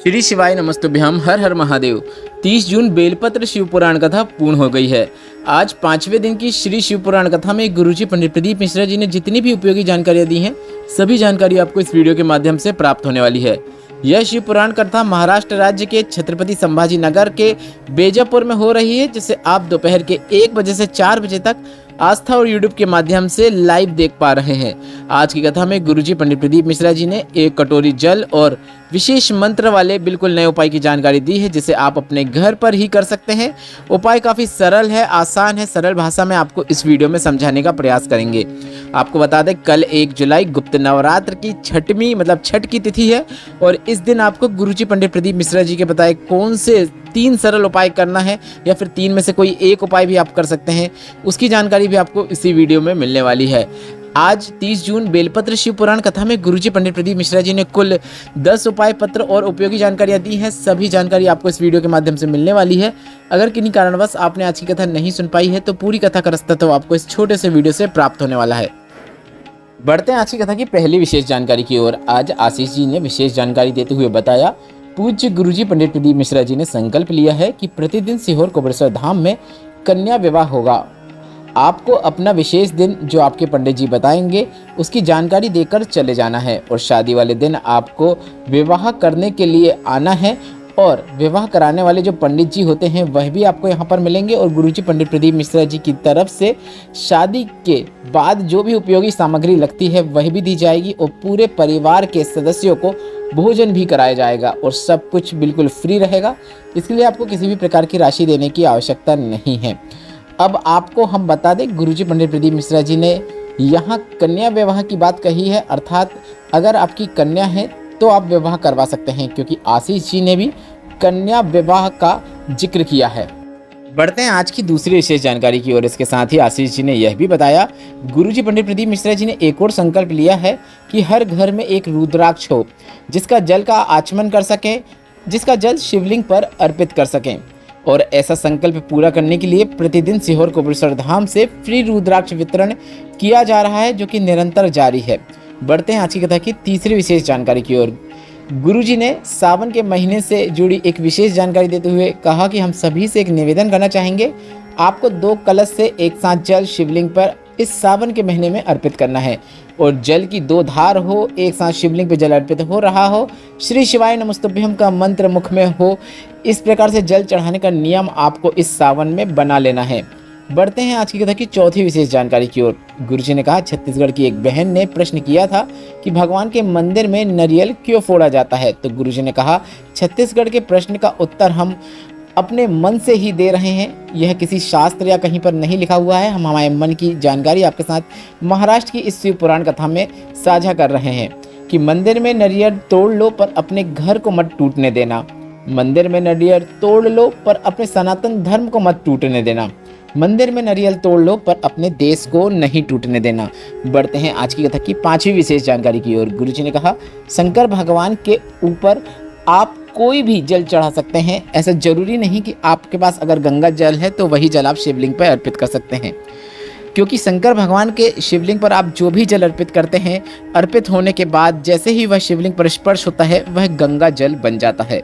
श्री शिवाय नमस्तुभ्यम। हर हर महादेव। 30 जून बेलपत्र शिव पुराण कथा पूर्ण हो गई है। आज 5वें दिन की श्री शिव पुराण कथा में गुरुजी पंडित प्रदीप मिश्रा जी ने जितनी भी उपयोगी जानकारियां दी हैं, सभी जानकारी आपको इस वीडियो के माध्यम से प्राप्त होने वाली है। यह शिव पुराण कथा महाराष्ट्र राज्य के छत्रपति संभाजी नगर के बेजापुर में हो रही है, जिसे आप दोपहर के 1 बजे से 4 बजे तक आस्था और यूट्यूब के माध्यम से लाइव देख पा रहे हैं। आज की कथा में गुरुजी पंडित प्रदीप मिश्रा जी ने 1 कटोरी जल और विशेष मंत्र वाले बिल्कुल नए उपाय की जानकारी दी है, जिसे आप अपने घर पर ही कर सकते हैं। उपाय काफ़ी सरल है, आसान है, सरल भाषा में आपको इस वीडियो में समझाने का प्रयास करेंगे। आपको बता दें, कल 1 जुलाई गुप्त नवरात्र की छठवीं छठ की तिथि है और इस दिन आपको गुरुजी पंडित प्रदीप मिश्रा जी के बताए कौन से 3 सरल उपाय करना है, या फिर 3 में से कोई एक उपाय भी आप कर सकते हैं, उसकी जानकारी भी आपको इसी वीडियो में मिलने वाली है। आज 30 जून बेलपत्र शिव पुराण कथा में गुरुजी पंडित प्रदीप मिश्रा जी ने कुल 10 उपाय पत्र और उपयोगी जानकारियां दी हैं। सभी जानकारी आपको इस वीडियो के माध्यम से मिलने वाली है। अगर किन्हीं कारणवश आपने आज की कथा नहीं सुन पाई है तो पूरी कथा का रास्ता तो आपको इस छोटे से वीडियो से प्राप्त होने वाला है। बढ़ते हैं आज की कथा की पहली विशेष जानकारी की ओर। आज आशीष जी ने विशेष जानकारी देते हुए बताया, पूज्य गुरुजी पंडित प्रदीप मिश्रा जी ने संकल्प लिया है कि प्रतिदिन सीहोर कोबरेश्वर धाम में कन्या विवाह होगा। आपको अपना विशेष दिन जो आपके पंडित जी बताएंगे उसकी जानकारी देकर चले जाना है और शादी वाले दिन आपको विवाह करने के लिए आना है और विवाह कराने वाले जो पंडित जी होते हैं वह भी आपको यहाँ पर मिलेंगे और गुरुजी पंडित प्रदीप मिश्रा जी की तरफ से शादी के बाद जो भी उपयोगी सामग्री लगती है वह भी दी जाएगी और पूरे परिवार के सदस्यों को भोजन भी कराया जाएगा और सब कुछ बिल्कुल फ्री रहेगा। इसके लिए आपको किसी भी प्रकार की राशि देने की आवश्यकता नहीं है। अब आपको हम बता दें, गुरुजी पंडित प्रदीप मिश्रा जी ने यहाँ कन्या विवाह की बात कही है, अर्थात अगर आपकी कन्या है तो आप विवाह करवा सकते हैं, क्योंकि आशीष जी ने भी कन्या विवाह का जिक्र किया है। बढ़ते हैं आज की दूसरी विशेष जानकारी की ओर। इसके साथ ही आशीष जी ने यह भी बताया, गुरुजी पंडित प्रदीप मिश्रा जी ने एक और संकल्प लिया है कि हर घर में एक रुद्राक्ष हो, जिसका जल का आचमन कर सकें, जिसका जल शिवलिंग पर अर्पित कर सकें। और ऐसा संकल्प पूरा करने के लिए प्रतिदिन सीहोर कोबरेश्वर धाम से फ्री रुद्राक्ष वितरण किया जा रहा है, जो कि निरंतर जारी है। बढ़ते हैं आज की कथा की तीसरी विशेष जानकारी की ओर। गुरुजी ने सावन के महीने से जुड़ी एक विशेष जानकारी देते हुए कहा कि हम सभी से एक निवेदन करना चाहेंगे, आपको 2 कलश से एक साथ जल शिवलिंग पर इस सावन के महीने में अर्पित करना है और जल की 2 धार हो, एक साथ शिवलिंग पर जल अर्पित हो रहा हो, श्री शिवाय नमस्तुभ्यम का मंत्र मुख में हो। इस प्रकार से जल चढ़ाने का नियम आपको इस सावन में बना लेना है। बढ़ते हैं आज की कथा की चौथी विशेष जानकारी की ओर। गुरुजी ने कहा, छत्तीसगढ़ की एक बहन ने प्रश्न किया था कि भगवान के मंदिर में नारियल क्यों फोड़ा जाता है। तो गुरुजी ने कहा, छत्तीसगढ़ के प्रश्न का उत्तर हम अपने मन से ही दे रहे हैं। यह किसी शास्त्र या कहीं पर नहीं लिखा हुआ है। हम हमारे मन की जानकारी आपके साथ महाराष्ट्र की इस शिव पुराण कथा में साझा कर रहे हैं कि मंदिर में नारियल तोड़ लो पर अपने घर को मत टूटने देना। मंदिर में नारियल तोड़ लो पर अपने सनातन धर्म को मत टूटने देना। मंदिर में नारियल तोड़ लो पर अपने देश को नहीं टूटने देना। बढ़ते हैं आज की कथा की 5वीं विशेष जानकारी की ओर। गुरुजी ने कहा, शंकर भगवान के ऊपर आप कोई भी जल चढ़ा सकते हैं। ऐसा जरूरी नहीं कि आपके पास अगर गंगा जल है तो वही जल आप शिवलिंग पर अर्पित कर सकते हैं, क्योंकि शंकर भगवान के शिवलिंग पर आप जो भी जल अर्पित करते हैं, अर्पित होने के बाद जैसे ही वह शिवलिंग पर स्पर्श होता है वह गंगा जल बन जाता है।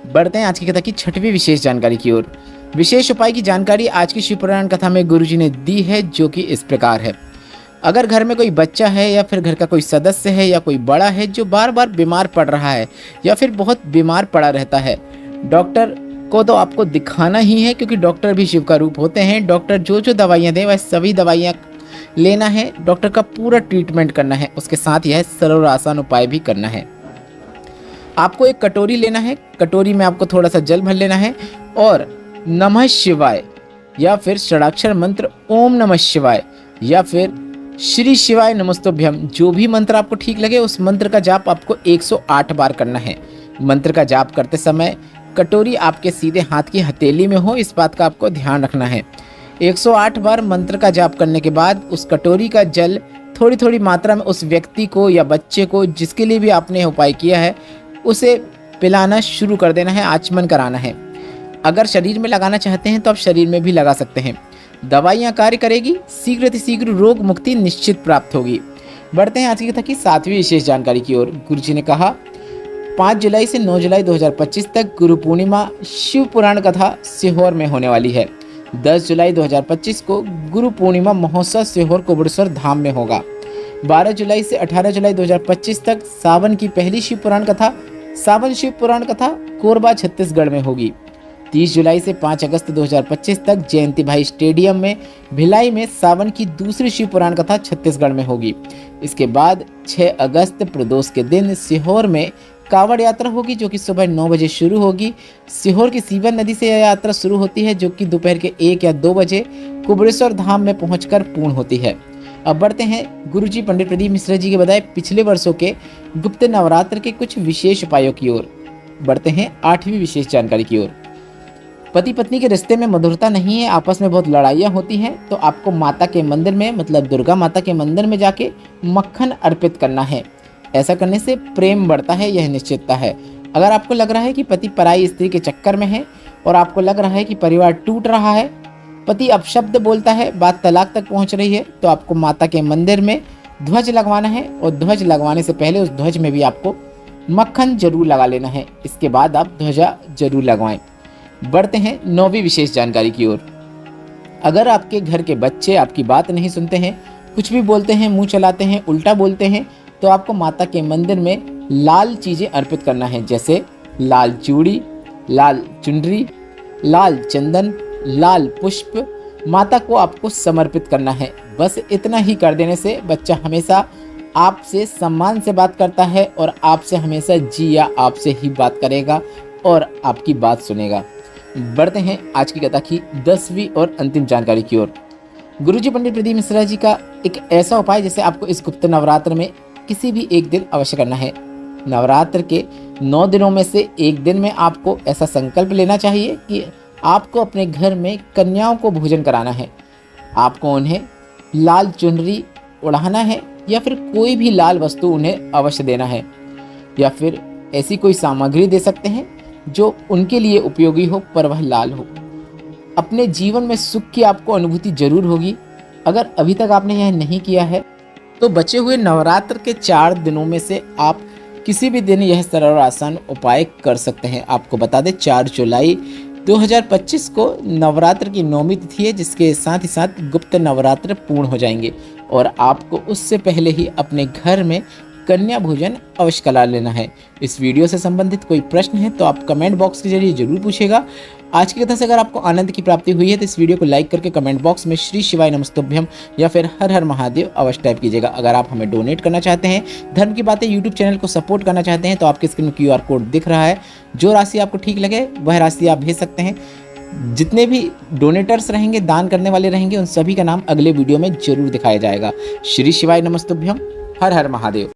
बढ़ते हैं आज की कथा की 6वीं विशेष जानकारी की ओर। विशेष उपाय की जानकारी आज की शिव पुराण कथा में गुरुजी ने दी है, जो कि इस प्रकार है। अगर घर में कोई बच्चा है या फिर घर का कोई सदस्य है या कोई बड़ा है जो बार बार बीमार पड़ रहा है या फिर बहुत बीमार पड़ा रहता है, डॉक्टर को तो आपको दिखाना ही है, क्योंकि डॉक्टर भी शिव का रूप होते हैं। डॉक्टर जो जो दवाइयाँ दें वह सभी दवाइयाँ लेना है, डॉक्टर का पूरा ट्रीटमेंट करना है। उसके साथ यह सरल और आसान उपाय भी करना है। आपको एक कटोरी लेना है, कटोरी में आपको थोड़ा सा जल भर लेना है और नमः शिवाय या फिर षडाक्षर मंत्र ओम नमः शिवाय या फिर श्री शिवाय नमस्तुभ्यम, जो भी मंत्र आपको ठीक लगे उस मंत्र का जाप आपको 108 बार करना है। मंत्र का जाप करते समय कटोरी आपके सीधे हाथ की हथेली में हो, इस बात का आपको ध्यान रखना है। 108 बार मंत्र का जाप करने के बाद उस कटोरी का जल थोड़ी थोड़ी मात्रा में उस व्यक्ति को या बच्चे को जिसके लिए भी आपने उपाय किया है उसे पिलाना शुरू कर देना है, आचमन कराना है। अगर शरीर में लगाना चाहते हैं तो आप शरीर में भी लगा सकते हैं। दवाइयाँ कार्य करेगी, शीघ्र रोग मुक्ति निश्चित प्राप्त होगी। बढ़ते हैं आज की कथा की 7वीं विशेष जानकारी की ओर। गुरुजी ने कहा, 5 जुलाई से 9 जुलाई 2025 तक गुरु पूर्णिमा शिव पुराण कथा सीहोर में होने वाली है। 10 जुलाई 2025 को गुरु पूर्णिमा महोत्सव सीहोर कुबड़ेश्वर धाम में होगा। 12 जुलाई से 18 जुलाई 2025 तक सावन की पहली शिव पुराण कथा सावन शिव पुराण कथा कोरबा छत्तीसगढ़ में होगी। 30 जुलाई से 5 अगस्त 2025 तक जयंती भाई स्टेडियम में भिलाई में सावन की दूसरी शिव पुराण कथा छत्तीसगढ़ में होगी। इसके बाद 6 अगस्त प्रदोष के दिन सीहोर में कांवड़ यात्रा होगी, जो कि सुबह 9 बजे शुरू होगी। सीहोर की सीवन नदी से यह यात्रा शुरू होती है, जो कि दोपहर के 1 या 2 बजे कुबड़ेश्वर धाम में पहुंचकर पूर्ण होती है। अब बढ़ते हैं गुरुजी पंडित प्रदीप मिश्रा जी के बताए पिछले वर्षों के गुप्त नवरात्र के कुछ विशेष उपायों की ओर। बढ़ते हैं 8वीं विशेष जानकारी की ओर। पति पत्नी के रिश्ते में मधुरता नहीं है, आपस में बहुत लड़ाइयाँ होती हैं, तो आपको माता के मंदिर में मतलब दुर्गा माता के मंदिर में जाके मक्खन अर्पित करना है। ऐसा करने से प्रेम बढ़ता है, यह निश्चितता है। अगर आपको लग रहा है कि पति पराई स्त्री के चक्कर में है और आपको लग रहा है कि परिवार टूट रहा है, पति अपशब्द बोलता है, बात तलाक तक पहुंच रही है, तो आपको माता के मंदिर में ध्वज लगवाना है और ध्वज लगवाने से पहले उस ध्वज में भी आपको मक्खन जरूर लगा लेना है। इसके बाद आप ध्वजा जरूर लगवाएं। बढ़ते हैं 9वीं विशेष जानकारी की ओर। अगर आपके घर के बच्चे आपकी बात नहीं सुनते हैं, कुछ भी बोलते हैं, मुंह चलाते हैं, उल्टा बोलते हैं, तो आपको माता के मंदिर में लाल चीज़ें अर्पित करना है, जैसे लाल चूड़ी, लाल चुनरी, लाल चंदन, लाल पुष्प माता को आपको समर्पित करना है। बस इतना ही कर देने से बच्चा हमेशा आपसे सम्मान से बात करता है और आपसे हमेशा जी या आपसे ही बात करेगा और आपकी बात सुनेगा। बढ़ते हैं आज की कथा की 10वीं और अंतिम जानकारी की ओर। गुरुजी पंडित प्रदीप मिश्रा जी का एक ऐसा उपाय जिसे आपको इस गुप्त नवरात्र में किसी भी एक दिन अवश्य करना है। नवरात्र के 9 दिनों में से एक दिन में आपको ऐसा संकल्प लेना चाहिए कि आपको अपने घर में कन्याओं को भोजन कराना है। आपको उन्हें लाल चुनरी ओढ़ाना है या फिर कोई भी लाल वस्तु उन्हें अवश्य देना है, या फिर ऐसी कोई सामग्री दे सकते हैं जो उनके लिए उपयोगी हो पर वह लाल हो। अपने जीवन में सुख की आपको अनुभूति जरूर होगी। अगर अभी तक आपने यह नहीं किया है तो बचे हुए नवरात्र के 4 दिनों में से आप किसी भी दिन यह सरल और आसान उपाय कर सकते हैं। आपको बता दें 4 जुलाई 2025 को नवरात्र की 9वीं तिथि है, जिसके साथ ही साथ गुप्त नवरात्र पूर्ण हो जाएंगे और आपको उससे पहले ही अपने घर में कन्या भोजन अवश्य करा लेना है। इस वीडियो से संबंधित कोई प्रश्न है तो आप कमेंट बॉक्स के जरिए जरूर पूछेगा। आज की कथा से अगर आपको आनंद की प्राप्ति हुई है तो इस वीडियो को लाइक करके कमेंट बॉक्स में श्री शिवाय नमस्तुभ्यम या फिर हर हर महादेव अवश्य टाइप कीजिएगा। अगर आप हमें डोनेट करना चाहते हैं, धर्म की बातें यूट्यूब चैनल को सपोर्ट करना चाहते हैं, तो आपके स्क्रीन में QR कोड दिख रहा है। जो राशि आपको ठीक लगे वह राशि आप भेज सकते हैं। जितने भी डोनेटर्स रहेंगे, दान करने वाले रहेंगे, उन सभी का नाम अगले वीडियो में जरूर दिखाया जाएगा। श्री शिवाय नमस्तुभ्यम, हर हर महादेव।